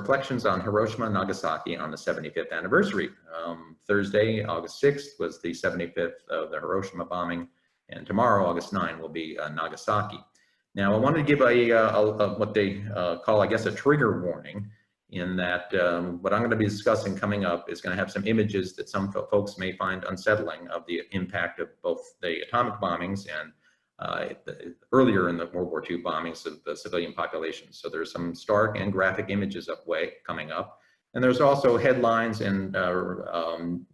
reflections on Hiroshima-Nagasaki on the 75th anniversary. Thursday, August 6th, was the 75th of the Hiroshima bombing, and tomorrow, August 9, will be Nagasaki. Now, I wanted to give what they call, I guess, a trigger warning, in that what I'm going to be discussing coming up is going to have some images that some folks may find unsettling of the impact of both the atomic bombings and earlier in the World War II bombings of the civilian population. So there's some stark and graphic images coming up. And there's also headlines and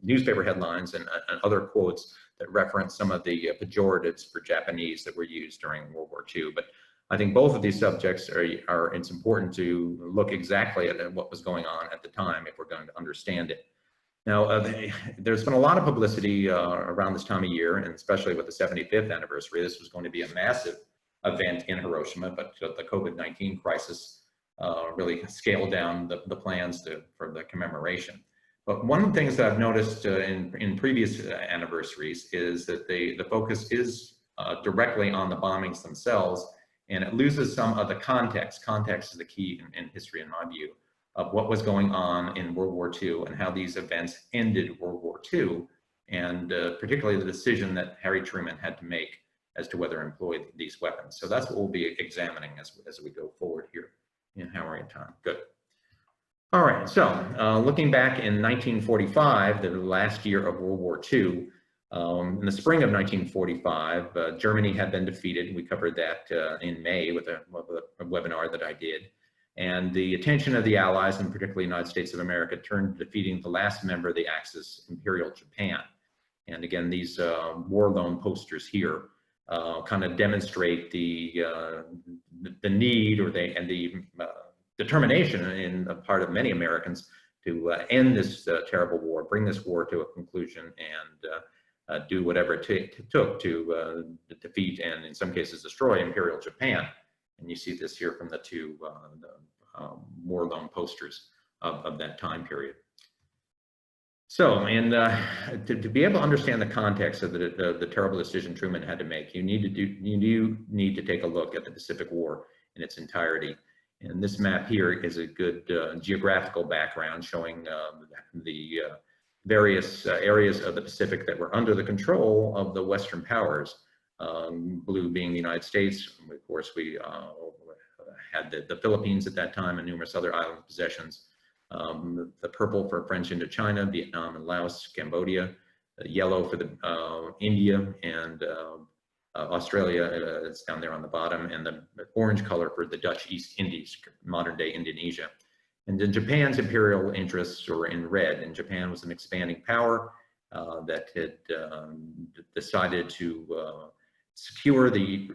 newspaper headlines and other quotes that reference some of the pejoratives for Japanese that were used during World War II. But I think both of these subjects it's important to look exactly at what was going on at the time if we're going to understand it. Now, there's been a lot of publicity around this time of year, and especially with the 75th anniversary. This was going to be a massive event in Hiroshima, but the COVID-19 crisis really scaled down the plans for the commemoration. But one of the things that I've noticed in previous anniversaries is that the focus is directly on the bombings themselves, and it loses some of the context. Context is the key in history, in my view, of what was going on in World War II and how these events ended World War II, and particularly the decision that Harry Truman had to make as to whether to employ these weapons. So that's what we'll be examining as we go forward here in Hammering Time. Good. All right, so looking back in 1945, the last year of World War II, in the spring of 1945, Germany had been defeated. We covered that in May with a webinar that I did. And the attention of the Allies, and particularly the United States of America, turned to defeating the last member of the Axis, Imperial Japan. And again, these war loan posters here kind of demonstrate the need and the determination in the part of many Americans to end this terrible war, bring this war to a conclusion, and do whatever it took to defeat and in some cases destroy Imperial Japan. And you see this here from the two war loan posters of that time period. So, and to be able to understand the context of the terrible decision Truman had to make, you need to take a look at the Pacific War in its entirety. And this map here is a good geographical background showing the various areas of the Pacific that were under the control of the Western powers. Blue being the United States. Of course, we had the Philippines at that time and numerous other island possessions. The purple for French Indochina, Vietnam and Laos, Cambodia. The yellow for the India and Australia is down there on the bottom, and the orange color for the Dutch East Indies, modern day Indonesia. And then Japan's imperial interests were in red, and Japan was an expanding power that had decided to secure the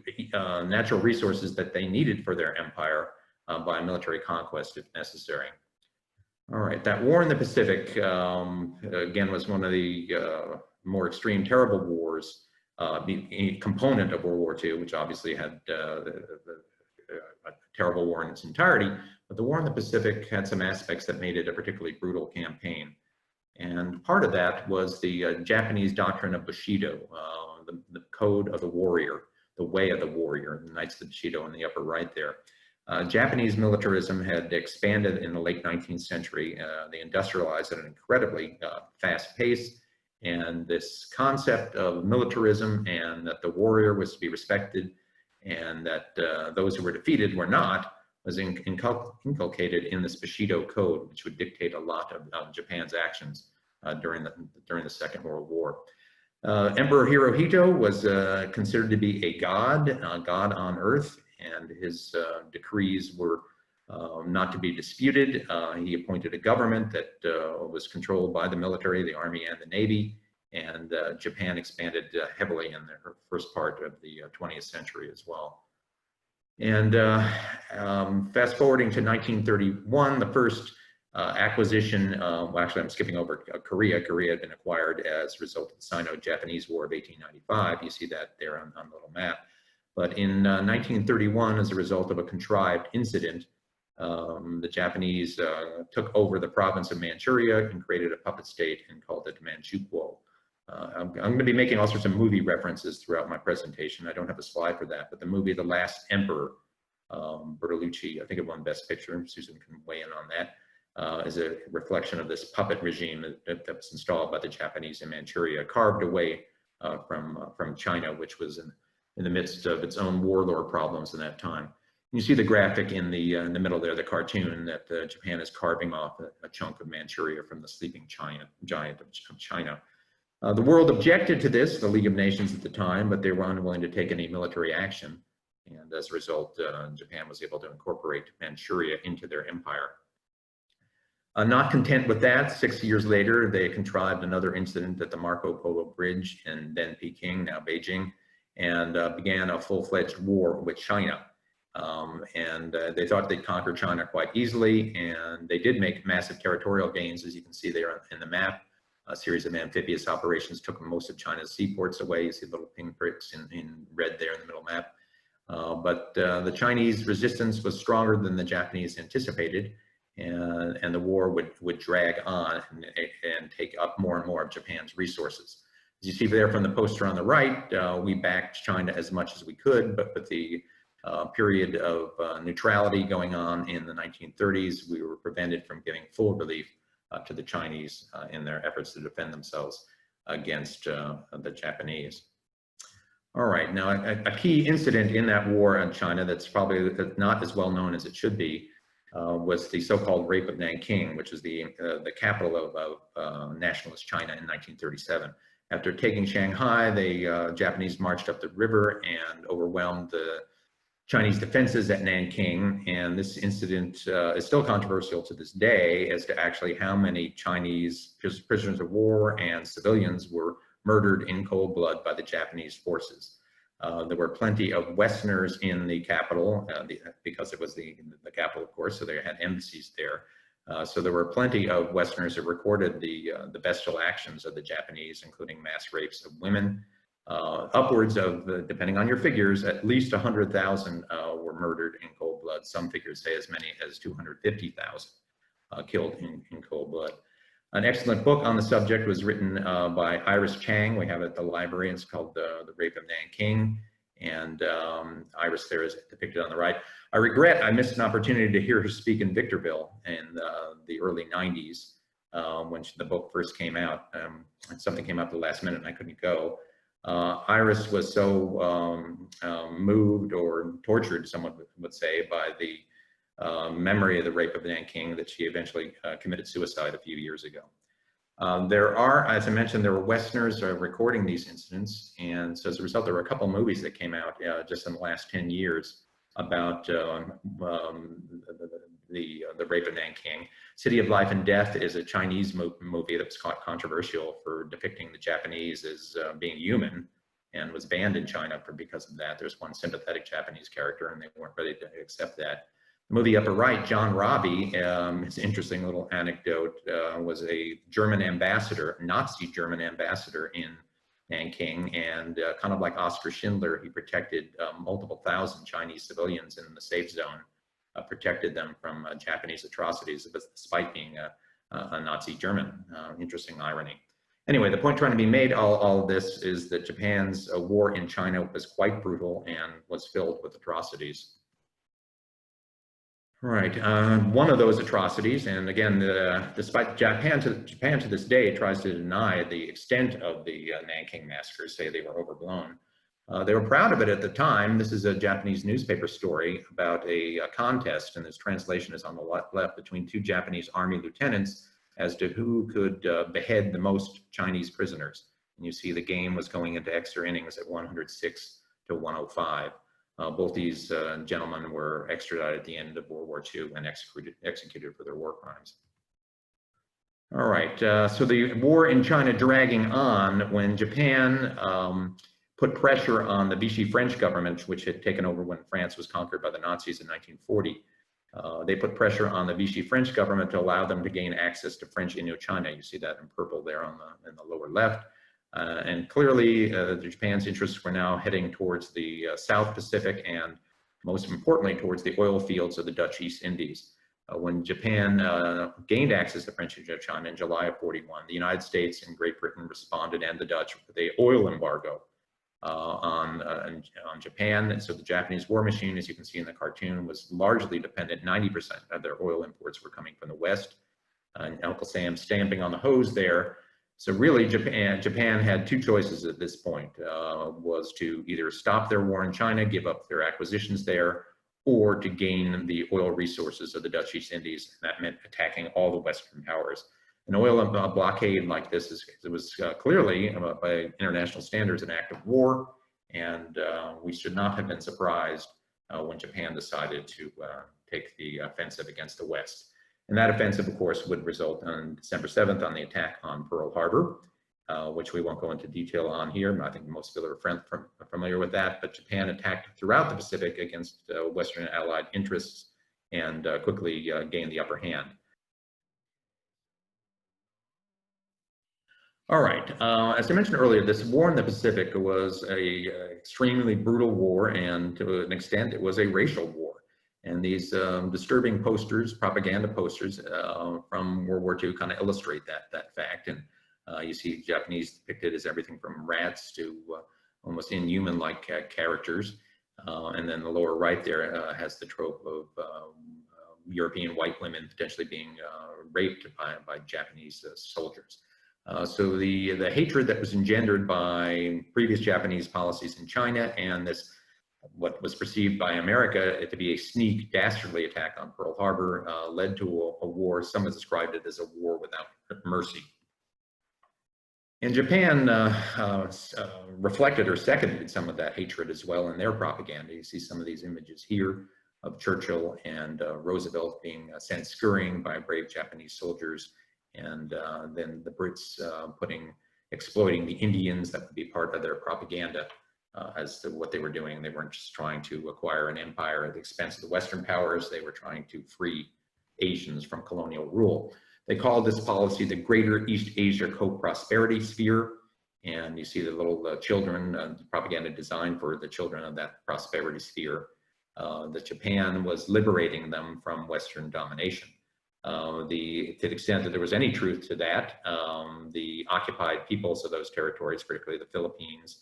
natural resources that they needed for their empire by military conquest if necessary. All right, that war in the Pacific, again, was one of the more extreme, terrible wars, a component of World War II, which obviously had a terrible war in its entirety, but the war in the Pacific had some aspects that made it a particularly brutal campaign. And part of that was the Japanese doctrine of Bushido, the code of the warrior, the way of the warrior, the Knights of Bushido in the upper right there. Japanese militarism had expanded in the late 19th century. They industrialized at an incredibly fast pace. And this concept of militarism and that the warrior was to be respected and that those who were defeated were not, was inculcated in this Bushido code, which would dictate a lot of Japan's actions during the Second World War. Emperor Hirohito was considered to be a god on earth, and his decrees were not to be disputed. He appointed a government that was controlled by the military, the army and the navy, and Japan expanded heavily in the first part of the 20th century as well. And fast forwarding to 1931, the first acquisition, well, actually I'm skipping over Korea. Korea had been acquired as a result of the Sino-Japanese War of 1895. You see that there on the little map. But in 1931, as a result of a contrived incident, the Japanese took over the province of Manchuria and created a puppet state and called it Manchukuo. I'm going to be making all sorts of movie references throughout my presentation. I don't have a slide for that, but the movie The Last Emperor, Bertolucci, I think it won Best Picture. Susan can weigh in on that. is a reflection of this puppet regime that was installed by the Japanese in Manchuria, carved away from China, which was in the midst of its own warlord problems in that time. You see the graphic in the middle there, the cartoon, that Japan is carving off a chunk of Manchuria from the sleeping giant of China. The world objected to this, the League of Nations at the time, but they were unwilling to take any military action. And as a result, Japan was able to incorporate Manchuria into their empire. Not content with that, 6 years later, they contrived another incident at the Marco Polo Bridge in then Peking, now Beijing, and began a full-fledged war with China. They thought they'd conquer China quite easily, and they did make massive territorial gains, as you can see there in the map. A series of amphibious operations took most of China's seaports away. You see little pinpricks in red there in the middle map. But the Chinese resistance was stronger than the Japanese anticipated, and the war would drag on and take up more and more of Japan's resources. As you see there from the poster on the right, we backed China as much as we could, but with the period of neutrality going on in the 1930s, we were prevented from giving full relief to the Chinese in their efforts to defend themselves against the Japanese. All right, now a key incident in that war on China that's probably not as well known as it should be was the so-called Rape of Nanking, which is the capital of nationalist China in 1937. After taking Shanghai, the Japanese marched up the river and overwhelmed the Chinese defenses at Nanking, and this incident is still controversial to this day as to actually how many Chinese prisoners of war and civilians were murdered in cold blood by the Japanese forces. There were plenty of Westerners in the capital, because it was the capital, of course, so they had embassies there. So there were plenty of Westerners who recorded the bestial actions of the Japanese, including mass rapes of women. Upwards of, depending on your figures, at least 100,000 were murdered in cold blood. Some figures say as many as 250,000 killed in cold blood. An excellent book on the subject was written by Iris Chang. We have it at the library. It's called The Rape of Nanking. And Iris there is depicted on the right. I regret I missed an opportunity to hear her speak in Victorville in the early 90s when the book first came out. And something came up at the last minute and I couldn't go. Iris was so moved or tortured, someone would say, by the memory of the Rape of Nanking that she eventually committed suicide a few years ago. There are, as I mentioned, there were Westerners recording these incidents, and so as a result, there were a couple movies that came out just in the last 10 years about the Rape of Nanking. City of Life and Death is a Chinese movie that was controversial for depicting the Japanese as being human and was banned in China because of that. There's one sympathetic Japanese character and they weren't ready to accept that. The movie upper right, John Robbie, it's an interesting little anecdote, was a German ambassador, Nazi German ambassador in Nanking, and kind of like Oskar Schindler, he protected multiple thousand Chinese civilians in the safe zone, protected them from Japanese atrocities despite being a Nazi German. Interesting irony. Anyway, the point trying to be made, all of this is that Japan's war in China was quite brutal and was filled with atrocities. All right, one of those atrocities, and again, despite Japan to this day tries to deny the extent of the Nanking massacres, say they were overblown. They were proud of it at the time. This is a Japanese newspaper story about a contest, and this translation is on the left, between two Japanese army lieutenants as to who could behead the most Chinese prisoners. And you see the game was going into extra innings at 106 to 105. Both these gentlemen were extradited at the end of World War II and executed for their war crimes. All right, so the war in China dragging on when Japan put pressure on the Vichy French government, which had taken over when France was conquered by the Nazis in 1940. They put pressure on the Vichy French government to allow them to gain access to French Indochina. You see that in purple there in the lower left. And clearly, Japan's interests were now heading towards the South Pacific and, most importantly, towards the oil fields of the Dutch East Indies. When Japan gained access to French Indochina in July of '41, the United States and Great Britain responded, and the Dutch, with the oil embargo on Japan. And so the Japanese war machine, as you can see in the cartoon, was largely dependent. 90% of their oil imports were coming from the West. and Uncle Sam stamping on the hose there. So really, Japan had two choices at this point, was to either stop their war in China, give up their acquisitions there, or to gain the oil resources of the Dutch East Indies. And that meant attacking all the Western powers. An oil blockade like this was clearly, by international standards, an act of war, and we should not have been surprised when Japan decided to take the offensive against the West. And that offensive, of course, would result on December 7th on the attack on Pearl Harbor, which we won't go into detail on here. I think most people are familiar with that, but Japan attacked throughout the Pacific against Western Allied interests and quickly gained the upper hand. All right, as I mentioned earlier, this war in the Pacific was an extremely brutal war, and to an extent it was a racial war. And these disturbing posters, propaganda posters from World War II kind of illustrate that fact. And you see Japanese depicted as everything from rats to almost inhuman-like characters. And then the lower right there has the trope of European white women potentially being raped by Japanese soldiers. So the hatred that was engendered by previous Japanese policies in China and this, what was perceived by America to be a sneak, dastardly attack on Pearl Harbor, led to a war. Some have described it as a war without mercy. And Japan reflected or seconded some of that hatred as well in their propaganda. You see some of these images here of Churchill and Roosevelt being sent scurrying by brave Japanese soldiers, and then the Brits exploiting the Indians. That would be part of their propaganda as to what they were doing. They weren't just trying to acquire an empire at the expense of the Western powers. They were trying to free Asians from colonial rule. They called this policy the Greater East Asia Co-Prosperity Sphere. And you see the little children, propaganda designed for the children of that prosperity sphere, that Japan was liberating them from Western domination. To the extent that there was any truth to that, the occupied peoples of those territories, particularly the Philippines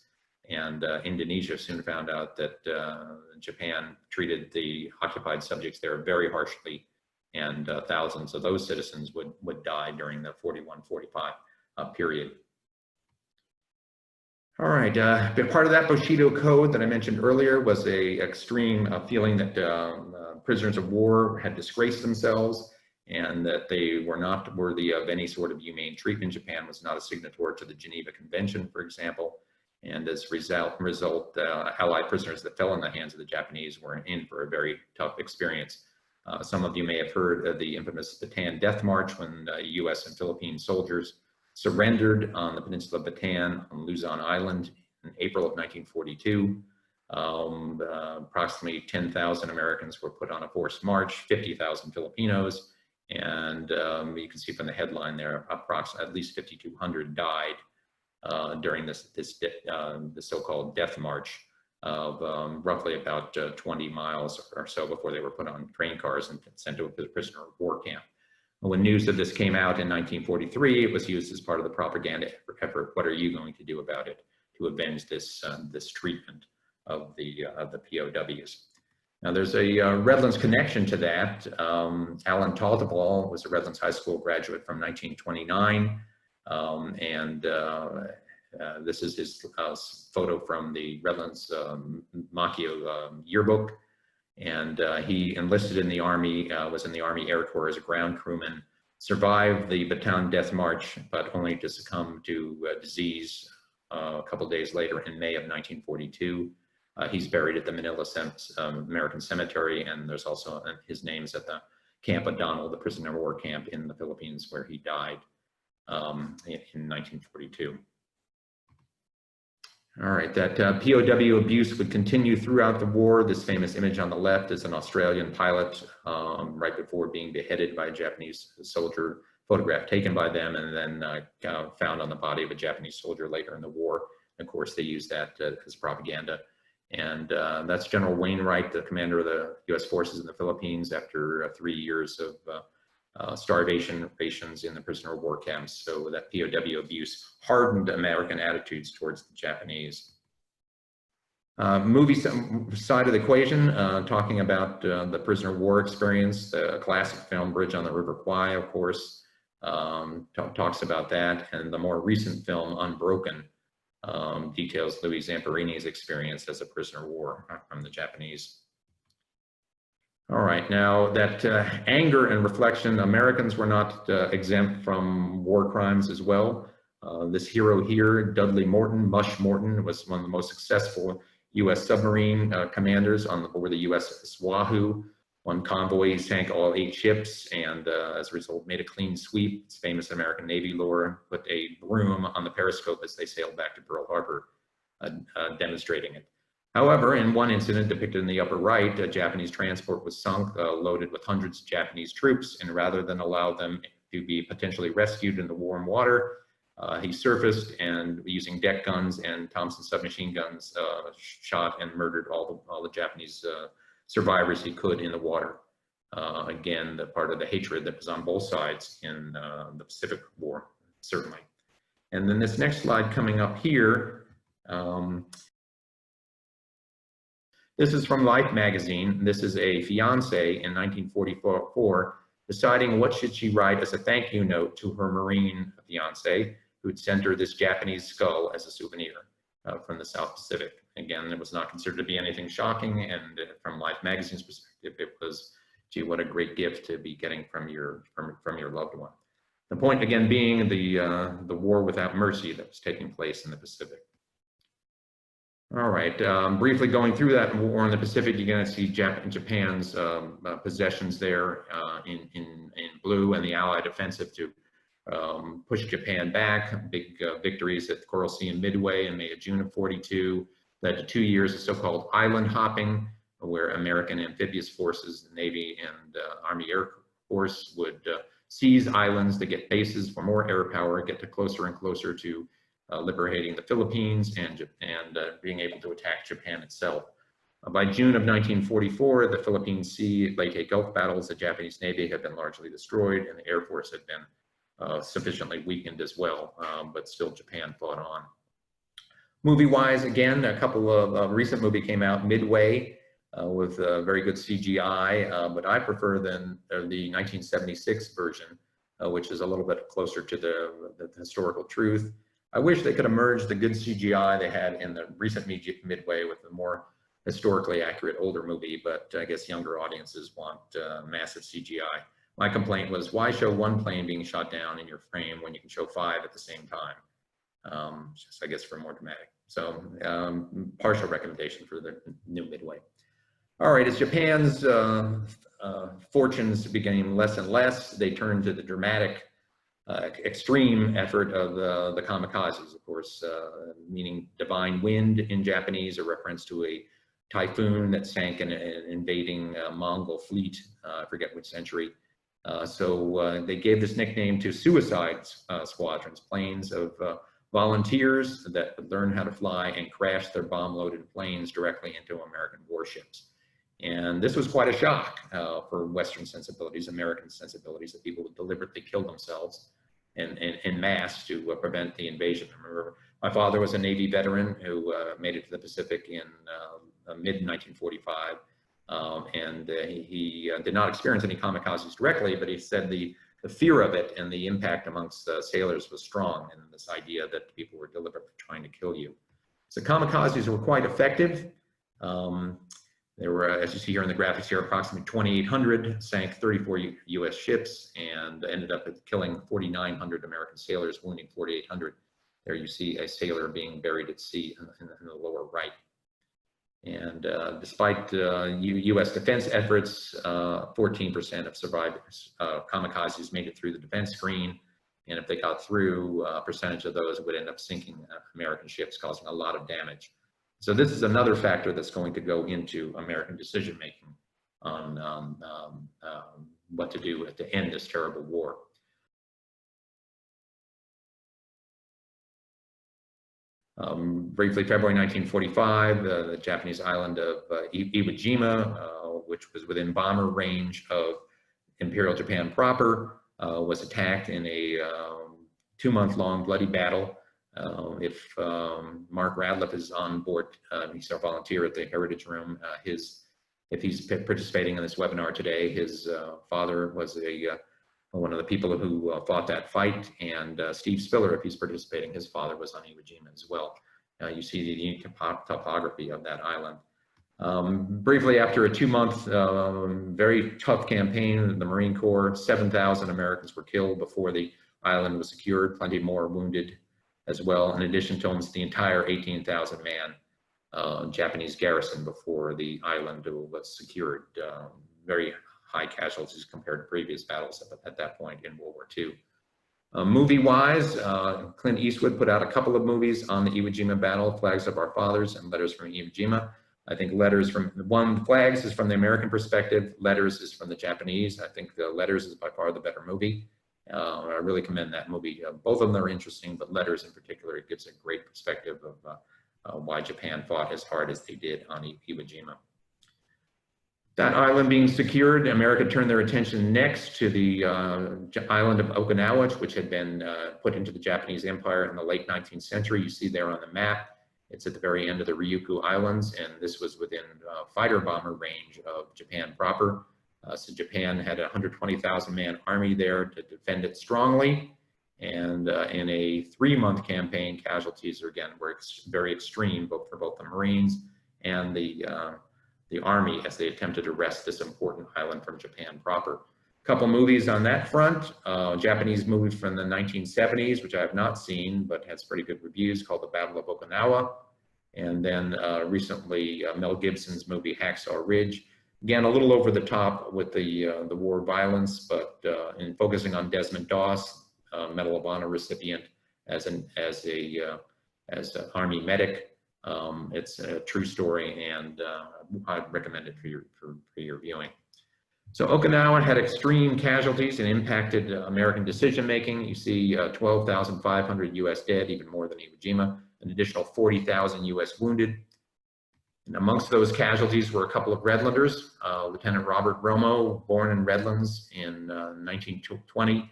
and Indonesia, soon found out that Japan treated the occupied subjects there very harshly, and thousands of those citizens would die during the 41-45 period. All right, part of that Bushido Code that I mentioned earlier was a extreme feeling that prisoners of war had disgraced themselves and that they were not worthy of any sort of humane treatment. Japan was not a signatory to the Geneva Convention, for example, and as a result, Allied prisoners that fell in the hands of the Japanese were in for a very tough experience. Some of you may have heard of the infamous Bataan Death March, when US and Philippine soldiers surrendered on the peninsula of Bataan on Luzon Island in April of 1942. Approximately 10,000 Americans were put on a forced march, 50,000 Filipinos, and you can see from the headline there, approximately at least 5,200 died during this so-called death march of roughly about 20 miles or so before they were put on train cars and sent to a prisoner of war camp. When news of this came out in 1943, it was used as part of the propaganda effort. What are you going to do about it to avenge this this treatment of the POWs? Now, there's a Redlands connection to that. Alan Talteball was a Redlands High School graduate from 1929, and this is his photo from the Redlands McCue yearbook. And he enlisted in the Army, was in the Army Air Corps as a ground crewman, survived the Bataan Death March, but only to succumb to disease a couple days later in May of 1942. He's buried at the Manila American Cemetery, and there's also his name is at the Camp O'Donnell, the prisoner of war camp in the Philippines, where he died in 1942. All right, that POW abuse would continue throughout the war. This famous image on the left is an Australian pilot right before being beheaded by a Japanese soldier, photograph taken by them and then found on the body of a Japanese soldier later in the war. Of course, they used that as propaganda. And that's General Wainwright, the commander of the US forces in the Philippines, after 3 years of starvation rations in the prisoner of war camps. So that POW abuse hardened American attitudes towards the Japanese. Movie side of the equation, talking about the prisoner of war experience, the classic film Bridge on the River Kwai, of course, talks about that. And the more recent film, Unbroken, details Louis Zamperini's experience as a prisoner of war from the Japanese. All right, now that anger and reflection, Americans were not exempt from war crimes as well. This hero here, Dudley Morton, Mush Morton, was one of the most successful U.S. submarine commanders on board the USS Wahoo. One convoy, he sank all 8 ships, and as a result made a clean sweep. It's famous American Navy lore, put a broom on the periscope as they sailed back to Pearl Harbor, demonstrating it. However, in one incident depicted in the upper right, a Japanese transport was sunk, loaded with hundreds of Japanese troops, and rather than allow them to be potentially rescued in the warm water, he surfaced and using deck guns and Thompson submachine guns, shot and murdered all the Japanese survivors he could in the water. Again, the part of the hatred that was on both sides in the Pacific War, certainly. And then this next slide coming up here, this is from Life magazine. This is a fiance in 1944 deciding what should she write as a thank you note to her Marine fiance who'd sent her this Japanese skull as a souvenir from the South Pacific. Again, it was not considered to be anything shocking, and from Life magazine's perspective, it was, gee, what a great gift to be getting from your loved one. The point again being the war without mercy that was taking place in the Pacific. All right, briefly going through that war in the Pacific, you're going to see Japan's possessions there in blue, and the Allied offensive to push Japan back. Big victories at the Coral Sea and Midway in May and June of '42 led to 2 years of so-called island hopping, where American amphibious forces, the Navy and Army Air Force would seize islands to get bases for more air power, get to closer and closer to liberating the Philippines and being able to attack Japan itself. By June of 1944, the Philippine Sea, Leyte Gulf battles, the Japanese Navy had been largely destroyed, and the Air Force had been sufficiently weakened as well, but still Japan fought on. Movie-wise, again, a couple of recent movie came out, Midway, with very good CGI, but I prefer the 1976 version, which is a little bit closer to the historical truth. I wish they could have merged the good CGI they had in the recent Midway with the more historically accurate older movie, but I guess younger audiences want massive CGI. My complaint was, why show one plane being shot down in your frame when you can show 5 at the same time? Just, I guess, for more dramatic. So partial recommendation for the new Midway. All right, as Japan's fortunes became less and less, they turned to the dramatic extreme effort of the kamikazes, of course, meaning divine wind in Japanese, a reference to a typhoon that sank an invading Mongol fleet, I forget which century. So they gave this nickname to suicide squadrons, planes of volunteers that would learn how to fly and crash their bomb-loaded planes directly into American warships. And this was quite a shock for Western sensibilities, American sensibilities, that people would deliberately kill themselves in mass to prevent the invasion. I remember my father was a Navy veteran who made it to the Pacific in mid-1945, and he did not experience any kamikazes directly, but he said the fear of it and the impact amongst sailors was strong, and this idea that people were deliberately trying to kill you. So kamikazes were quite effective. There were, as you see here in the graphics here, approximately 2,800, sank 34 U.S. ships, and ended up killing 4,900 American sailors, wounding 4,800. There you see a sailor being buried at sea in the lower right. And despite U.S. defense efforts, 14% of survivors, kamikazes, made it through the defense screen. And if they got through, a percentage of those would end up sinking American ships, causing a lot of damage. So this is another factor that's going to go into American decision-making on what to do to end this terrible war. Briefly, February 1945, the Japanese island of Iwo Jima, which was within bomber range of Imperial Japan proper, was attacked in a 2-month-long bloody battle. If Mark Radliff is on board, he's a volunteer at the Heritage Room. If he's participating in this webinar today, his father was a one of the people who fought that fight, and Steve Spiller, if he's participating, his father was on Iwo Jima as well. You see the unique topography of that island. Briefly, after a 2-month, very tough campaign, the Marine Corps, 7,000 Americans were killed before the island was secured, plenty more wounded as well, in addition to almost the entire 18,000-man Japanese garrison before the island was secured. Very high casualties compared to previous battles at that point in World War II. Movie-wise, Clint Eastwood put out a couple of movies on the Iwo Jima battle, Flags of Our Fathers and Letters from Iwo Jima. I think Letters from, Flags is from the American perspective, Letters is from the Japanese. I think the Letters is by far the better movie. I really commend that movie. Both of them are interesting, but Letters in particular, it gives a great perspective of why Japan fought as hard as they did on Iwo Jima. That island being secured, America turned their attention next to the island of Okinawa, which had been put into the Japanese Empire in the late 19th century. You see there on the map, it's at the very end of the Ryukyu Islands, and this was within fighter bomber range of Japan proper. So Japan had a 120,000-man army there to defend it strongly, and in a 3-month campaign, casualties again were very extreme, both for both the Marines and the army as they attempted to wrest this important island from Japan proper. A couple movies on that front, Japanese movie from the 1970s, which I have not seen, but has pretty good reviews, called The Battle of Okinawa. And then recently, Mel Gibson's movie Hacksaw Ridge. Again, a little over the top with the war violence, but in focusing on Desmond Doss, Medal of Honor recipient as an Army medic. It's a true story, and I'd recommend it for your viewing. So Okinawa had extreme casualties and impacted American decision-making. You see 12,500 US dead, even more than Iwo Jima, an additional 40,000 US wounded. And amongst those casualties were a couple of Redlanders. Lieutenant Robert Romo, born in Redlands in 1920,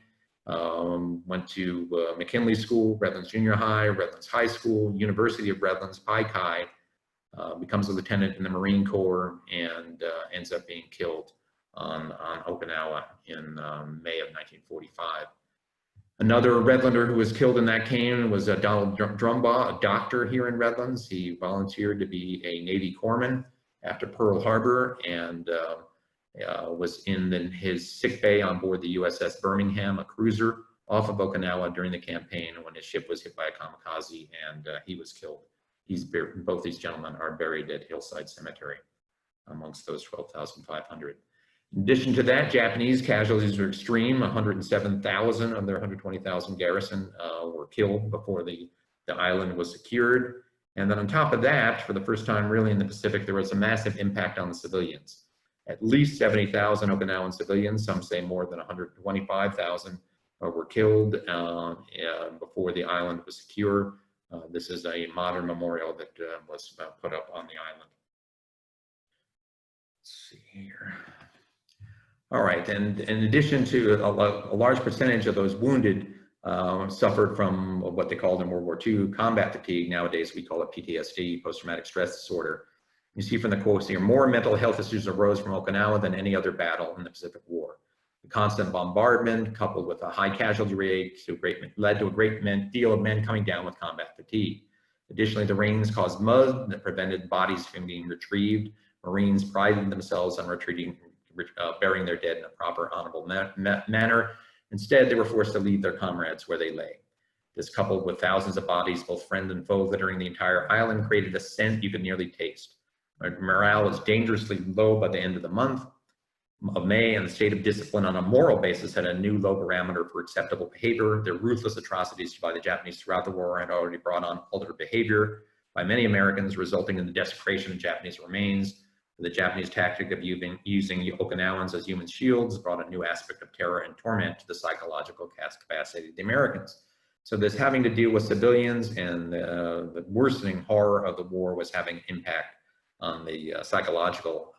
went to McKinley School, Redlands Junior High, Redlands High School, University of Redlands, Pai Kai, becomes a lieutenant in the Marine Corps, and ends up being killed on Okinawa in May of 1945. Another Redlander who was killed in that campaign was Donald Drumbaugh, a doctor here in Redlands. He volunteered to be a Navy corpsman after Pearl Harbor, and was in his sick bay on board the USS Birmingham, a cruiser off of Okinawa during the campaign when his ship was hit by a kamikaze, and he was killed. Both these gentlemen are buried at Hillside Cemetery amongst those 12,500. In addition to that, Japanese casualties were extreme. 107,000 of their 120,000 garrison were killed before the island was secured. And then on top of that, for the first time really in the Pacific, there was a massive impact on the civilians. At least 70,000 Okinawan civilians, some say more than 125,000, were killed before the island was secure. This is a modern memorial that was put up on the island. Let's see here. All right, and in addition to a large percentage of those wounded suffered from what they called in World War II combat fatigue. Nowadays we call it PTSD, post-traumatic stress disorder. You see from the quotes here, more mental health issues arose from Okinawa than any other battle in the Pacific War. The constant bombardment, coupled with a high casualty rate, led to a great deal of men coming down with combat fatigue. Additionally, the rains caused mud that prevented bodies from being retrieved. Marines prided themselves on burying their dead in a proper, honorable manner. Instead, they were forced to leave their comrades where they lay. This, coupled with thousands of bodies, both friend and foe, littering the entire island, created a scent you could nearly taste. Morale was dangerously low by the end of the month of May, and the state of discipline on a moral basis had a new low barometer for acceptable behavior. The ruthless atrocities by the Japanese throughout the war had already brought on altered behavior by many Americans, resulting in the desecration of Japanese remains. The Japanese tactic of using Okinawans as human shields brought a new aspect of terror and torment to the psychological capacity of the Americans. So this having to deal with civilians and the worsening horror of the war was having impact on the psychological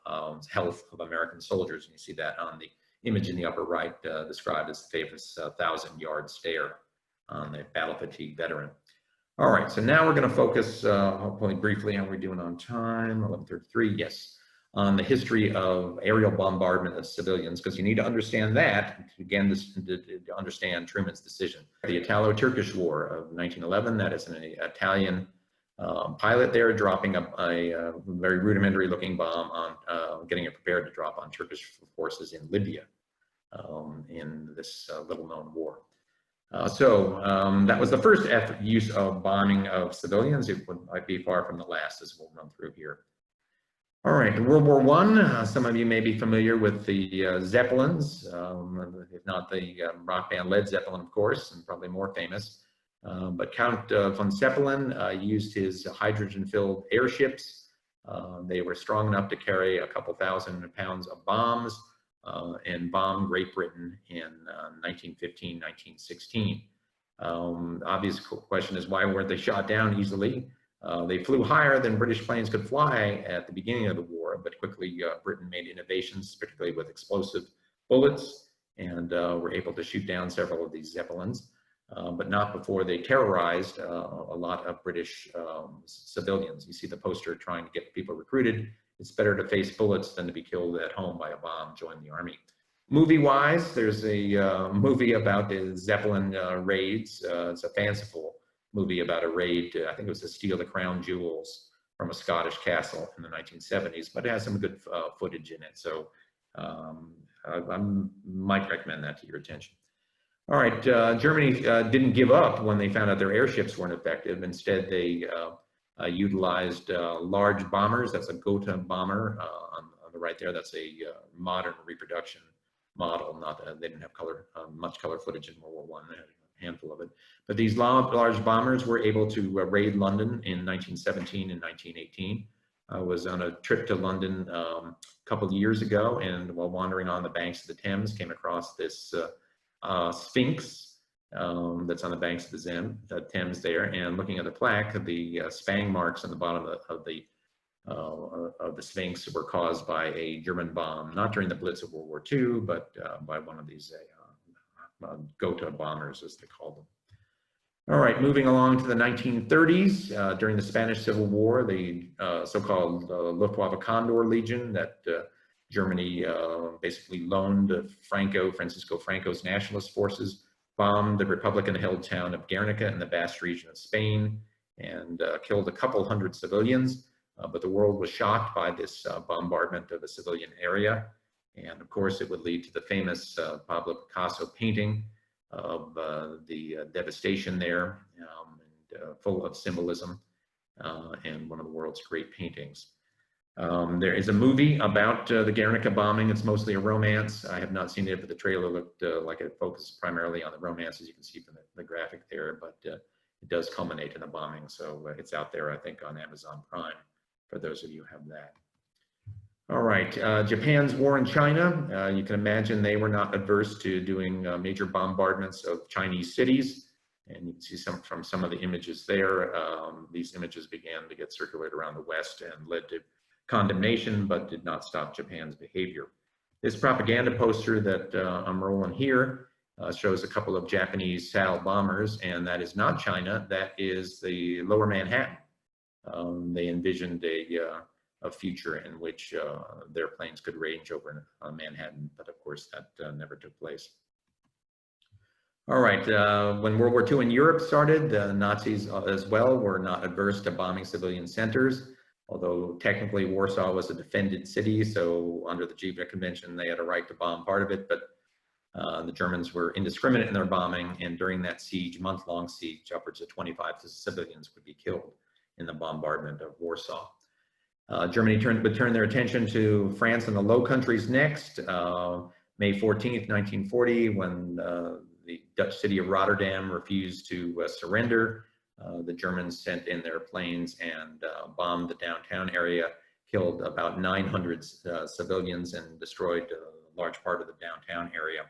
health of American soldiers. And you see that on the image in the upper right, described as the famous 1,000-yard stare on the battle fatigue veteran. All right, so now we're going to focus hopefully briefly on, we're doing on time, 11:33, yes. on the history of aerial bombardment of civilians, because you need to understand that, again, to understand Truman's decision. The Italo-Turkish War of 1911, that is an Italian pilot there dropping a very rudimentary looking bomb on, getting it prepared to drop on Turkish forces in Libya in this little known war. That was the first use of bombing of civilians. It might be far from the last, as we'll run through here. All right, World War I, some of you may be familiar with the Zeppelins, if not the rock band Led Zeppelin, of course, and probably more famous. But Count von Zeppelin used his hydrogen-filled airships. They were strong enough to carry a couple thousand pounds of bombs and bomb Great Britain in 1915, 1916. Obvious question is, why weren't they shot down easily? They flew higher than British planes could fly at the beginning of the war, but quickly Britain made innovations, particularly with explosive bullets, and were able to shoot down several of these Zeppelins, but not before they terrorized a lot of British civilians. You see the poster trying to get people recruited. It's better to face bullets than to be killed at home by a bomb. Join the army. Movie-wise, there's a movie about the Zeppelin raids. It's a fanciful movie about a raid, I think it was to steal the crown jewels from a Scottish castle in the 1970s, but it has some good footage in it. So I might recommend that to your attention. All right, Germany didn't give up when they found out their airships weren't effective. Instead, they utilized large bombers. That's a Gotha bomber on the right there. That's a modern reproduction model. Not that they didn't have much color footage in World War I. They had a handful of it. But these large bombers were able to raid London in 1917 and 1918. I was on a trip to London a couple of years ago, and while wandering on the banks of the Thames, came across this Sphinx that's on the banks of the Thames there, and looking at the plaque, the spang marks on the bottom of the Sphinx were caused by a German bomb, not during the Blitz of World War II, but by one of these Gotha bombers, as they called them. All right, moving along to the 1930s, during the Spanish Civil War, the so-called Luftwaffe Condor Legion that Germany basically loaned Francisco Franco's nationalist forces, bombed the Republican-held town of Guernica in the Basque region of Spain, and killed a couple hundred civilians. But the world was shocked by this bombardment of a civilian area. And of course, it would lead to the famous Pablo Picasso painting of the devastation there, and full of symbolism, and one of the world's great paintings. There is a movie about the Guernica bombing. It's mostly a romance. I have not seen it, but the trailer looked like it focused primarily on the romance, as you can see from the graphic there, but it does culminate in a bombing. So it's out there, I think, on Amazon Prime, for those of you who have that. All right, Japan's war in China. You can imagine they were not adverse to doing major bombardments of Chinese cities. And you can see from some of the images there. These images began to get circulated around the West and led to condemnation, but did not stop Japan's behavior. This propaganda poster that I'm rolling here shows a couple of Japanese SAL bombers, and that is not China. That is the Lower Manhattan. They envisioned a future in which their planes could range over Manhattan, but of course that never took place. All right, when World War II in Europe started, the Nazis as well were not adverse to bombing civilian centers, although technically Warsaw was a defended city, so under the Geneva Convention they had a right to bomb part of it, but the Germans were indiscriminate in their bombing, and during that siege, month-long siege, upwards of 25 civilians would be killed in the bombardment of Warsaw. Germany would turn their attention to France and the Low Countries next. May 14th, 1940, when the Dutch city of Rotterdam refused to surrender, the Germans sent in their planes and bombed the downtown area, killed about 900 civilians and destroyed a large part of the downtown area.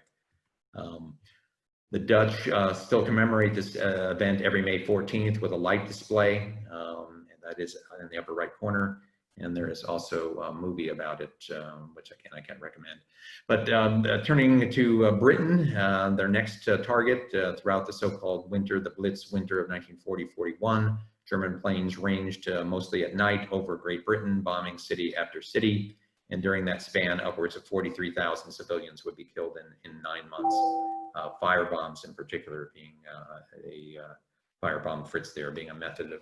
The Dutch still commemorate this event every May 14th with a light display, and that is in the upper right corner. And there is also a movie about it, which I can't recommend. But turning to Britain, their next target throughout the so-called winter, the Blitz winter of 1940-41, German planes ranged mostly at night over Great Britain, bombing city after city. And during that span, upwards of 43,000 civilians would be killed in 9 months. Fire bombs in particular being firebomb Fritz there being a method of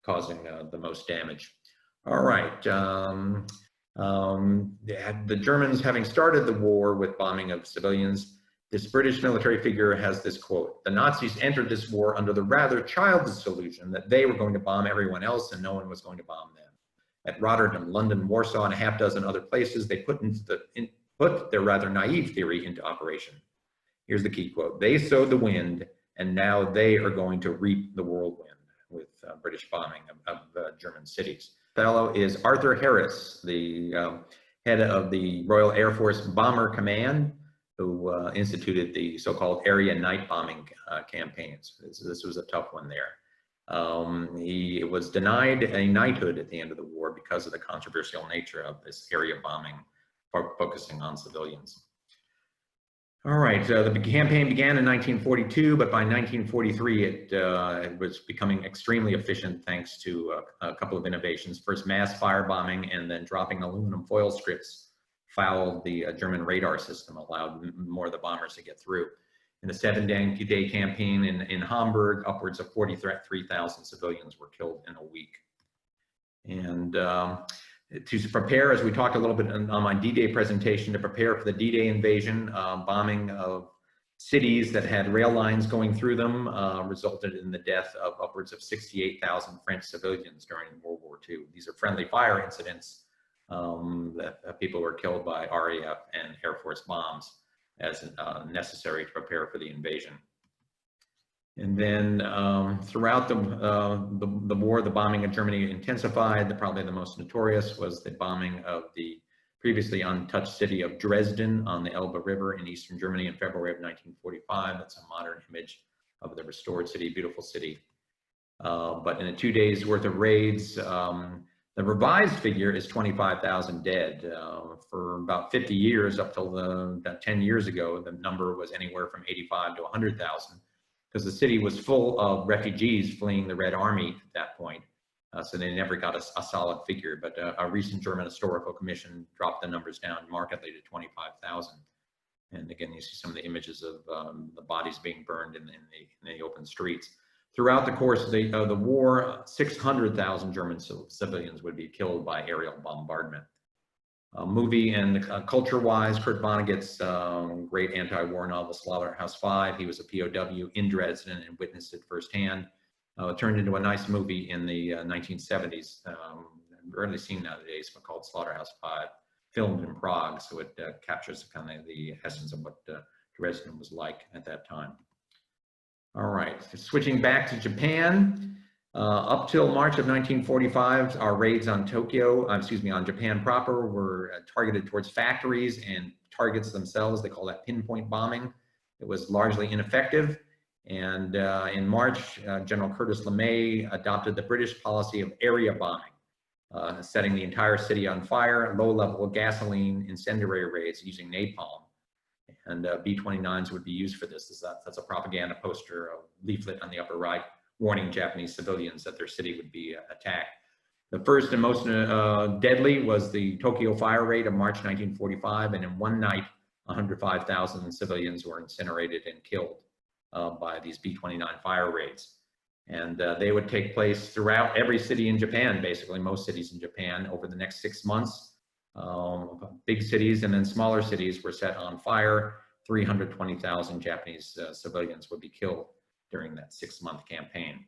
causing the most damage. All right. The Germans, having started the war with bombing of civilians, this British military figure has this quote: "The Nazis entered this war under the rather childish illusion that they were going to bomb everyone else and no one was going to bomb them. At Rotterdam, London, Warsaw, and a half dozen other places, they put their rather naive theory into operation." Here's the key quote: "They sowed the wind, and now they are going to reap the whirlwind," with British bombing of German cities. Fellow is Arthur Harris, the head of the Royal Air Force Bomber Command, who instituted the so-called area night bombing campaigns. This was a tough one there. He was denied a knighthood at the end of the war because of the controversial nature of this area bombing, focusing on civilians. All right, the campaign began in 1942, but by 1943 it was becoming extremely efficient thanks to a couple of innovations. First, mass firebombing, and then dropping aluminum foil strips fouled the German radar system, allowed more of the bombers to get through. In a 7-day campaign in Hamburg, upwards of 43,000 civilians were killed in a week. And to prepare, as we talked a little bit on my D-Day presentation, to prepare for the D-Day invasion, bombing of cities that had rail lines going through them resulted in the death of upwards of 68,000 French civilians during World War II. These are friendly fire incidents that people were killed by RAF and Air Force bombs as necessary to prepare for the invasion. And then throughout the war, the bombing of Germany intensified. Probably the most notorious was the bombing of the previously untouched city of Dresden on the Elbe River in eastern Germany in February of 1945. That's a modern image of the restored city, beautiful city. But in 2 days worth of raids, the revised figure is 25,000 dead. For about 50 years, up till about 10 years ago, the number was anywhere from 85 to 100,000. Because the city was full of refugees fleeing the Red Army at that point. So they never got a solid figure, but a recent German historical commission dropped the numbers down markedly to 25,000. And again, you see some of the images of the bodies being burned in the open streets. Throughout the course of the war, 600,000 German civilians would be killed by aerial bombardment. Movie and culture-wise, Kurt Vonnegut's great anti-war novel Slaughterhouse 5. He was a POW in Dresden and witnessed it firsthand. It turned into a nice movie in the 1970s, rarely seen nowadays, but called Slaughterhouse 5, filmed in Prague. So it captures kind of the essence of what Dresden was like at that time. All right, so switching back to Japan. Up till March of 1945, our raids on on Japan proper were targeted towards factories and targets themselves. They call that pinpoint bombing. It was largely ineffective. And in March, General Curtis LeMay adopted the British policy of area bombing, setting the entire city on fire, low-level gasoline, incendiary raids using napalm. And B-29s would be used for this. That's a propaganda poster, a leaflet on the upper right, warning Japanese civilians that their city would be attacked. The first and most deadly was the Tokyo fire raid of March 1945, and in one night, 105,000 civilians were incinerated and killed by these B-29 fire raids. And they would take place throughout every city in Japan, basically most cities in Japan, over the next 6 months. Big cities and then smaller cities were set on fire. 320,000 Japanese civilians would be killed during that 6-month campaign.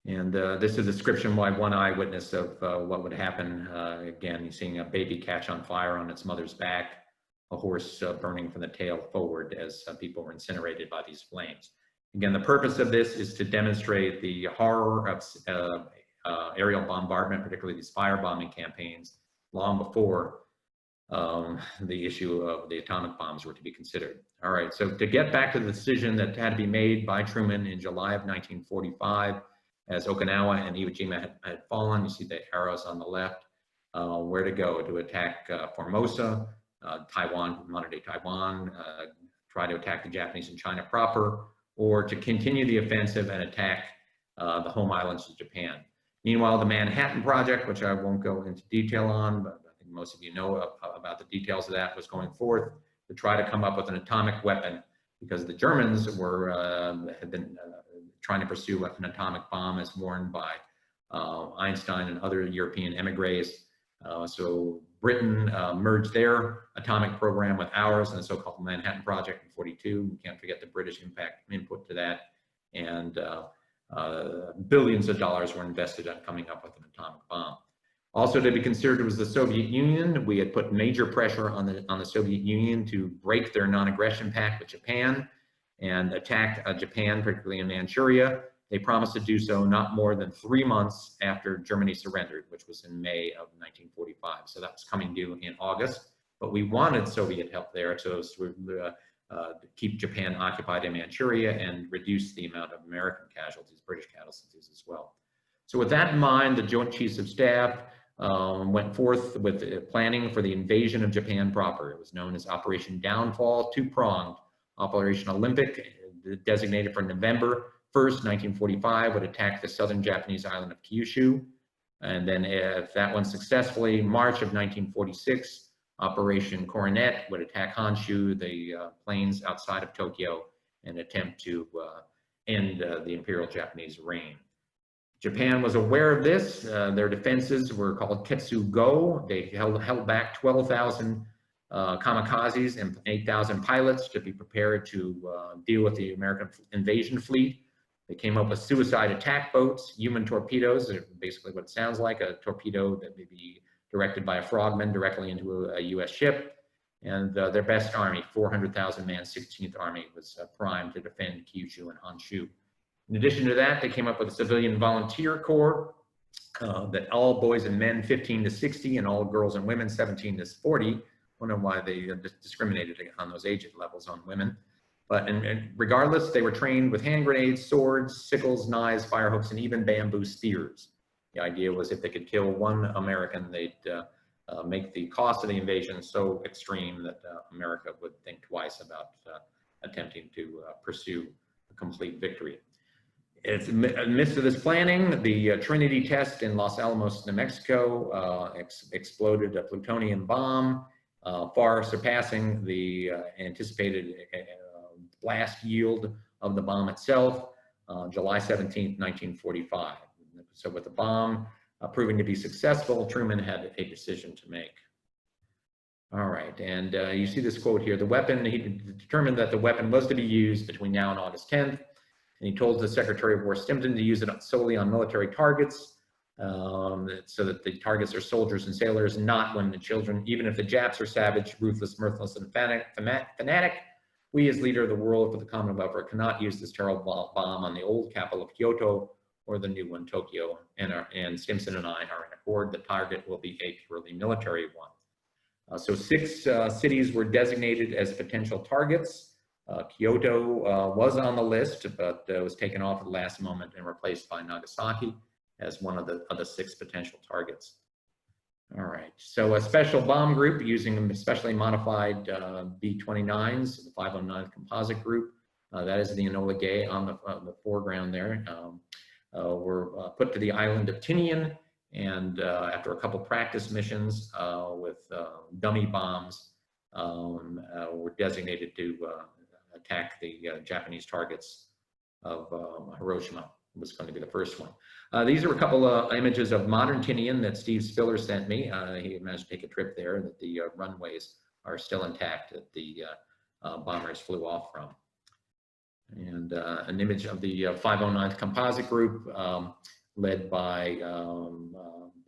And this is a description by one eyewitness of what would happen. Again, you're seeing a baby catch on fire on its mother's back, a horse burning from the tail forward as people were incinerated by these flames. Again, the purpose of this is to demonstrate the horror of aerial bombardment, particularly these firebombing campaigns, long before the issue of the atomic bombs were to be considered. All right, so to get back to the decision that had to be made by Truman in July of 1945, as Okinawa and Iwo Jima had fallen, you see the arrows on the left, where to go to attack Formosa, Taiwan, modern-day Taiwan, try to attack the Japanese in China proper, or to continue the offensive and attack the home islands of Japan. Meanwhile, the Manhattan Project, which I won't go into detail on, but most of you know about the details of that, was going forth to try to come up with an atomic weapon, because the Germans had been trying to pursue an atomic bomb as warned by Einstein and other European emigres. So Britain merged their atomic program with ours in the so-called Manhattan Project in '42. We can't forget the British input to that. And billions of dollars were invested on coming up with an atomic bomb. Also to be considered was the Soviet Union. We had put major pressure on the Soviet Union to break their non-aggression pact with Japan and attack Japan, particularly in Manchuria. They promised to do so not more than 3 months after Germany surrendered, which was in May of 1945. So that was coming due in August. But we wanted Soviet help there to keep Japan occupied in Manchuria and reduce the amount of American casualties, British casualties as well. So with that in mind, the Joint Chiefs of Staff went forth with planning for the invasion of Japan proper. It was known as Operation Downfall, two-pronged. Operation Olympic, designated for November 1st, 1945, would attack the southern Japanese island of Kyushu. And then if that went successfully, March of 1946, Operation Coronet would attack Honshu, the plains outside of Tokyo, and attempt to end the Imperial Japanese reign. Japan was aware of this. Their defenses were called Ketsu-go. They held back 12,000 kamikazes and 8,000 pilots to be prepared to deal with the American invasion fleet. They came up with suicide attack boats, human torpedoes, basically what it sounds like, a torpedo that may be directed by a frogman directly into a U.S. ship. And their best army, 400,000-man 16th Army, was primed to defend Kyushu and Honshu. In addition to that, they came up with a civilian volunteer corps that all boys and men 15 to 60 and all girls and women 17 to 40. I wonder why they discriminated on those age levels on women. But and regardless, they were trained with hand grenades, swords, sickles, knives, fire hooks, and even bamboo spears. The idea was if they could kill one American, they'd make the cost of the invasion so extreme that America would think twice about attempting to pursue a complete victory. It's in the midst of this planning, the Trinity test in Los Alamos, New Mexico exploded a plutonium bomb, far surpassing the anticipated blast yield of the bomb itself, July 17th, 1945. So with the bomb proving to be successful, Truman had a decision to make. All right, and you see this quote here, the weapon, he determined that the weapon was to be used between now and August 10th, and he told the Secretary of War Stimson to use it solely on military targets, so that the targets are soldiers and sailors, not women and children. Even if the Japs are savage, ruthless, mirthless, and fanatic, we as leader of the world for the common welfare cannot use this terrible bomb on the old capital of Kyoto or the new one, Tokyo. And Stimson and I are in accord. The target will be a purely military one. So 6 cities were designated as potential targets. Kyoto was on the list, but was taken off at the last moment and replaced by Nagasaki as one of the 6 potential targets. All right, so a special bomb group using specially modified B-29s, the 509th Composite Group, that is the Enola Gay on the foreground there, were put to the island of Tinian, and after a couple practice missions with dummy bombs, were designated to attack the Japanese targets of Hiroshima. Was going to be the first one. These are a couple of images of modern Tinian that Steve Spiller sent me. He managed to take a trip there, that the runways are still intact that the bombers flew off from. And an image of the 509th Composite Group, led by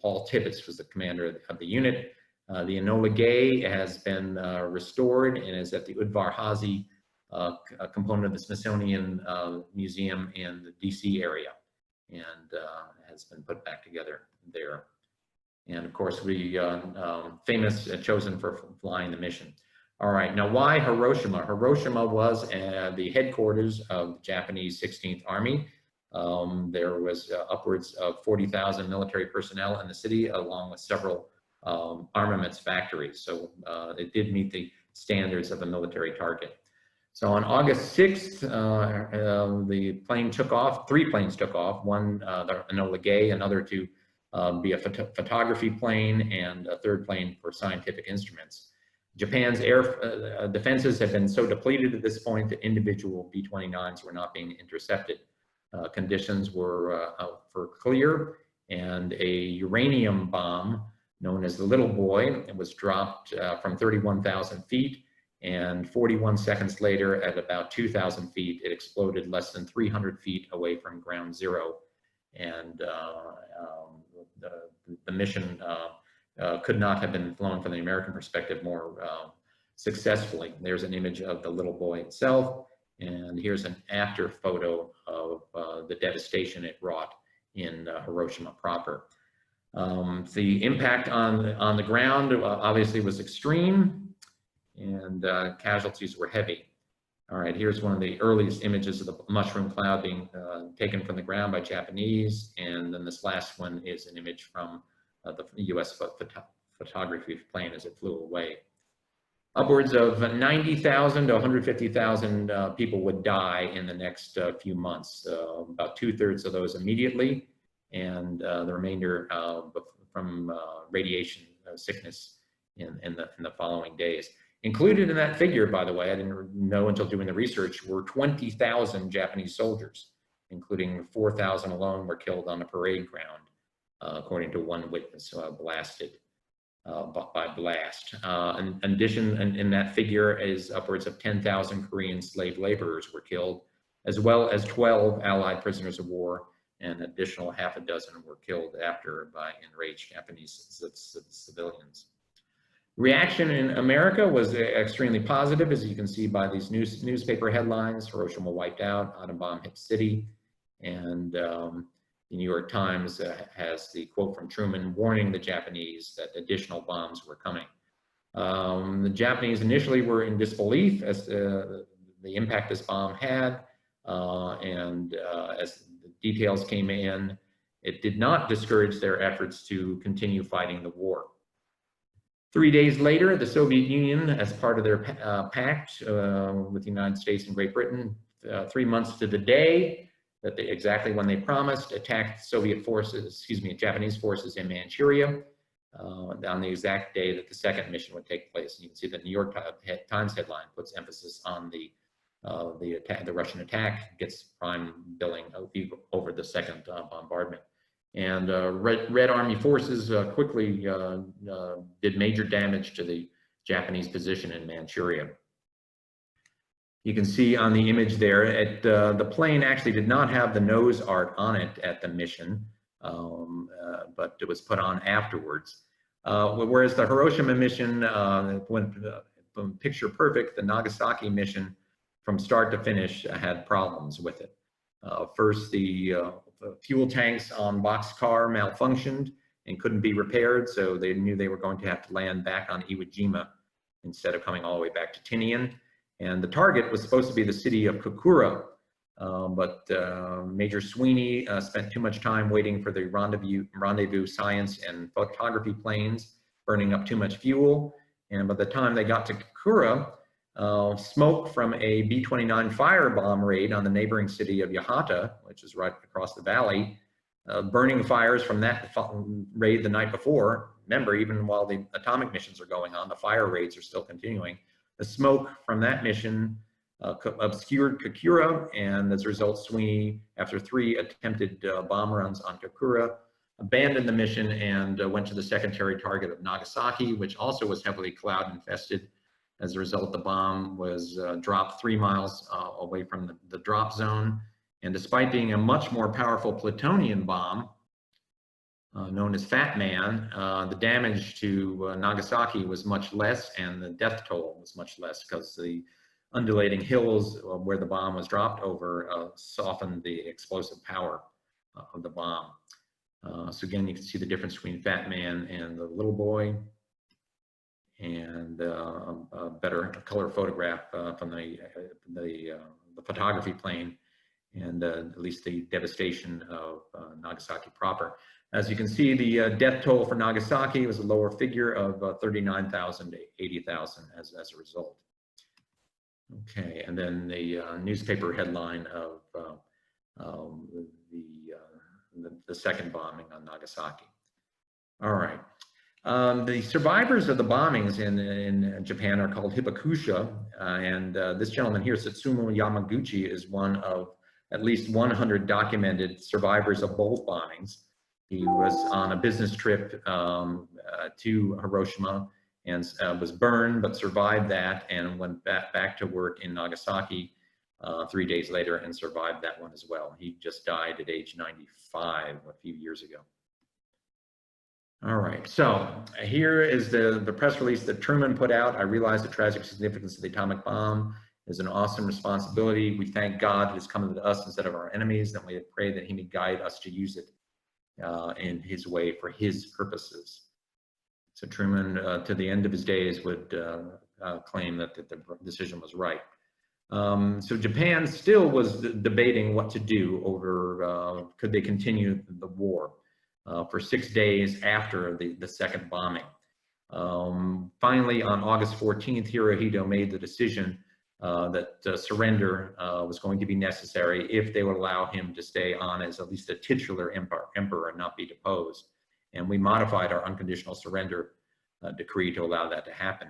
Paul Tibbets, was the commander of the unit. The Enola Gay has been restored and is at the Udvar Hazy a component of the Smithsonian Museum in the DC area, and has been put back together there. And of course, we famous, chosen for flying the mission. All right, now why Hiroshima? Hiroshima was the headquarters of the Japanese 16th Army. There was upwards of 40,000 military personnel in the city, along with several armaments factories. So it did meet the standards of a military target. So on August 6th, the plane took off, 3 planes took off, one, the Enola Gay, another to be a photography plane, and a third plane for scientific instruments. Japan's air defenses have been so depleted at this point that individual B-29s were not being intercepted. Conditions were for clear, and a uranium bomb known as the Little Boy was dropped from 31,000 feet, and 41 seconds later at about 2,000 feet, it exploded less than 300 feet away from ground zero. And the mission could not have been flown from the American perspective more successfully. There's an image of the Little Boy itself, and here's an after photo of the devastation it wrought in Hiroshima proper. The impact on the ground obviously was extreme, and casualties were heavy. All right, here's one of the earliest images of the mushroom cloud being taken from the ground by Japanese, and then this last one is an image from the US photography plane as it flew away. Upwards of 90,000 to 150,000 people would die in the next few months, about 2/3 of those immediately, and the remainder from radiation sickness in the following days. Included in that figure, by the way, I didn't know until doing the research, were 20,000 Japanese soldiers, including 4,000 alone were killed on the parade ground, according to one witness blasted by blast. In addition, in that figure is upwards of 10,000 Korean slave laborers were killed, as well as 12 Allied prisoners of war, and an additional half a dozen were killed after by enraged Japanese civilians. Reaction in America was extremely positive, as you can see by these newspaper headlines: Hiroshima wiped out, atom bomb hit city, and the New York Times has the quote from Truman warning the Japanese that additional bombs were coming. The Japanese initially were in disbelief as the impact this bomb had, and as the details came in, it did not discourage their efforts to continue fighting the war. 3 days later, the Soviet Union, as part of their pact with the United States and Great Britain, 3 months to the day, that exactly when they promised, attacked Japanese forces in Manchuria on the exact day that the second mission would take place. And you can see the New York Times headline puts emphasis on the Russian attack, gets prime billing over the second bombardment. And Red Army forces quickly did major damage to the Japanese position in Manchuria. You can see on the image there, the plane actually did not have the nose art on it at the mission, but it was put on afterwards. Whereas the Hiroshima mission went picture perfect, the Nagasaki mission from start to finish had problems with it. First, the fuel tanks on boxcar malfunctioned and couldn't be repaired, so they knew they were going to have to land back on Iwo Jima instead of coming all the way back to Tinian. And the target was supposed to be the city of Kokura, but Major Sweeney spent too much time waiting for the rendezvous science and photography planes, burning up too much fuel. And by the time they got to Kokura, smoke from a B-29 firebomb raid on the neighboring city of Yahata, which is right across the valley, burning fires from that raid the night before. Remember, even while the atomic missions are going on, the fire raids are still continuing. The smoke from that mission obscured Kokura, and as a result, Sweeney, after 3 attempted bomb runs on Kokura, abandoned the mission and went to the secondary target of Nagasaki, which also was heavily cloud infested. As a result, the bomb was dropped 3 miles away from the drop zone. And despite being a much more powerful plutonium bomb, known as Fat Man, the damage to Nagasaki was much less, and the death toll was much less because the undulating hills where the bomb was dropped over softened the explosive power of the bomb. So again, you can see the difference between Fat Man and the Little Boy, and a better color photograph from the photography plane, and at least the devastation of Nagasaki proper. As you can see, the death toll for Nagasaki was a lower figure of 39,000 to 80,000 as a result. Okay, and then the newspaper headline of the second bombing on Nagasaki. All right. The survivors of the bombings in Japan are called hibakusha, and this gentleman here, Satsumo Yamaguchi, is one of at least 100 documented survivors of both bombings. He was on a business trip to Hiroshima and was burned, but survived that and went back to work in Nagasaki 3 days later and survived that one as well. He just died at age 95 a few years ago. All right, so here is the press release that Truman put out. I realize the tragic significance of the atomic bomb is an awesome responsibility. We thank God it is coming to us instead of our enemies, and we pray that he may guide us to use it in his way for his purposes. So Truman, to the end of his days, would claim that the decision was right. So Japan still was debating what to do over, could they continue the war for 6 days after the second bombing. Finally, on August 14th, Hirohito made the decision that surrender was going to be necessary if they would allow him to stay on as at least a titular emperor and not be deposed. And we modified our unconditional surrender decree to allow that to happen.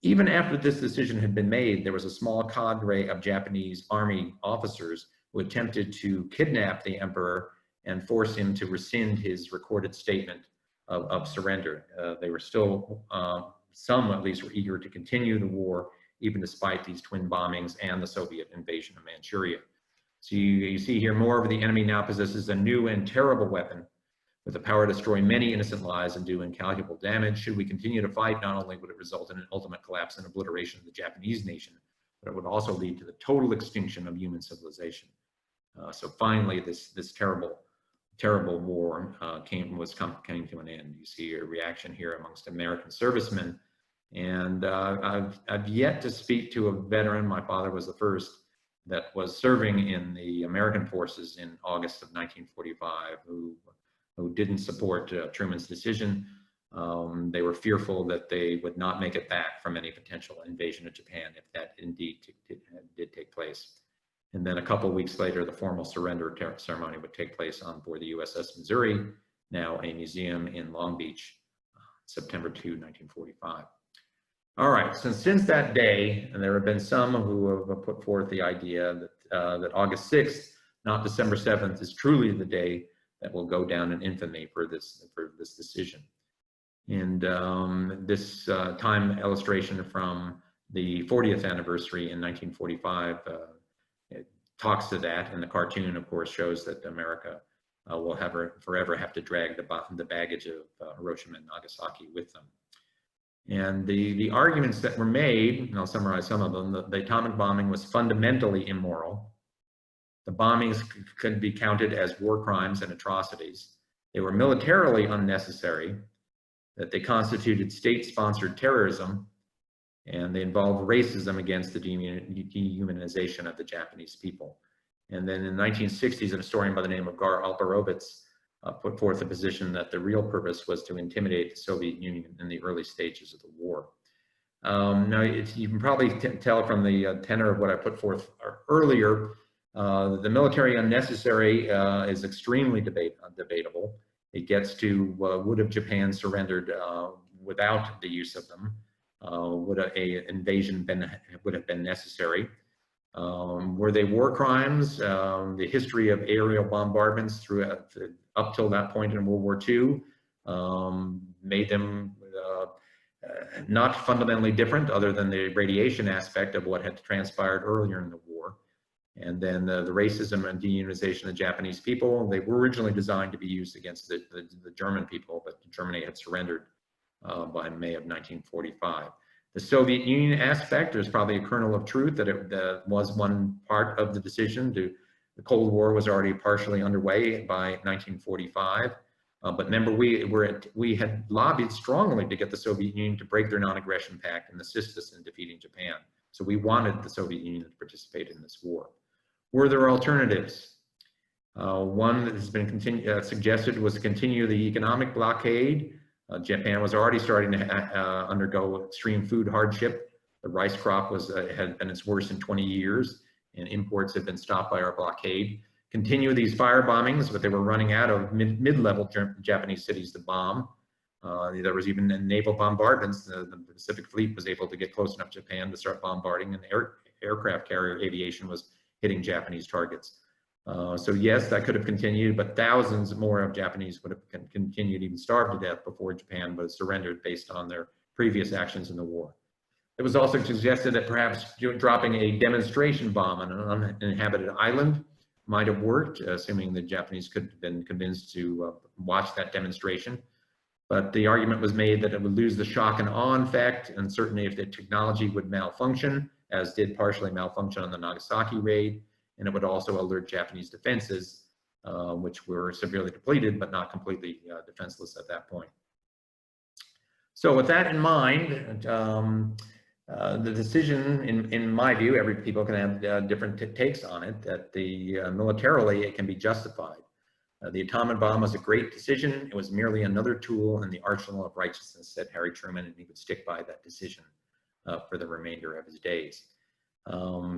Even after this decision had been made, there was a small cadre of Japanese army officers who attempted to kidnap the emperor and force him to rescind his recorded statement of surrender. They were still, some at least, were eager to continue the war, even despite these twin bombings and the Soviet invasion of Manchuria. So you see here, more of the enemy now possesses a new and terrible weapon with the power to destroy many innocent lives and do incalculable damage. Should we continue to fight, not only would it result in an ultimate collapse and obliteration of the Japanese nation, but it would also lead to the total extinction of human civilization. So finally, this terrible war came to an end. You see a reaction here amongst American servicemen, and I've yet to speak to a veteran. My father was the first that was serving in the American forces in August of 1945 who didn't support Truman's decision. They were fearful that they would not make it back from any potential invasion of Japan if that indeed did take place. And then a couple of weeks later, the formal surrender ceremony would take place on board the USS Missouri, now a museum in Long Beach, September 2, 1945. All right, so since that day, and there have been some who have put forth the idea that August 6th, not December 7th, is truly the day that will go down in infamy for this decision. And this time illustration from the 40th anniversary in 1945 it talks to that, and the cartoon, of course, shows that America will forever have to drag the baggage of Hiroshima and Nagasaki with them. And the arguments that were made, and I'll summarize some of them, the atomic bombing was fundamentally immoral. The bombings could be counted as war crimes and atrocities. They were militarily unnecessary, that they constituted state-sponsored terrorism, and they involved racism against the dehumanization of the Japanese people. And then in the 1960s, a historian by the name of Gar Alperovitz put forth the position that the real purpose was to intimidate the Soviet Union in the early stages of the war. Now, you can probably tell from the tenor of what I put forth earlier, the military unnecessary is extremely debatable. It gets to would have Japan surrendered without the use of them? Would an invasion would have been necessary? Were they war crimes? The history of aerial bombardments up till that point in World War II made them not fundamentally different, other than the radiation aspect of what had transpired earlier in the war. And then the racism and dehumanization of Japanese people, they were originally designed to be used against the German people, but Germany had surrendered by May of 1945. The Soviet Union aspect, there's probably a kernel of truth that it was one part of the decision. The Cold War was already partially underway by 1945. But remember, we had lobbied strongly to get the Soviet Union to break their non-aggression pact and assist us in defeating Japan. So we wanted the Soviet Union to participate in this war. Were there alternatives? One that has been suggested was to continue the economic blockade. Japan was already starting to undergo extreme food hardship. The rice crop had been its worst in 20 years, and imports had been stopped by our blockade. Continue these fire bombings, but they were running out of mid-level Japanese cities to bomb. There was even naval bombardments. The Pacific Fleet was able to get close enough to Japan to start bombarding, and aircraft carrier aviation was hitting Japanese targets. So yes, that could have continued, but thousands more of Japanese would have continued, even starved to death before Japan was surrendered based on their previous actions in the war. It was also suggested that perhaps dropping a demonstration bomb on an uninhabited island might have worked, assuming the Japanese could have been convinced to watch that demonstration. But the argument was made that it would lose the shock and awe effect, and certainly if the technology would malfunction, as did partially malfunction on the Nagasaki raid, and it would also alert Japanese defenses, which were severely depleted, but not completely defenseless at that point. So with that in mind, the decision, in my view, every people can have different takes on it, that militarily it can be justified. The atomic bomb was a great decision. It was merely another tool in the arsenal of righteousness, said Harry Truman, and he would stick by that decision for the remainder of his days.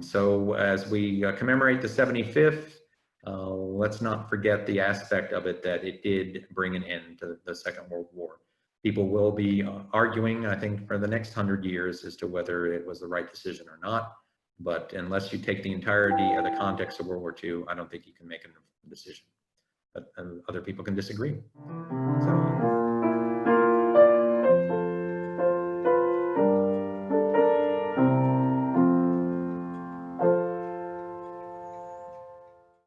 So as we commemorate the 75th, let's not forget the aspect of it that it did bring an end to the Second World War. People will be arguing, I think, for the next 100 years as to whether it was the right decision or not. But unless you take the entirety of the context of World War II, I don't think you can make a decision. But other people can disagree. So.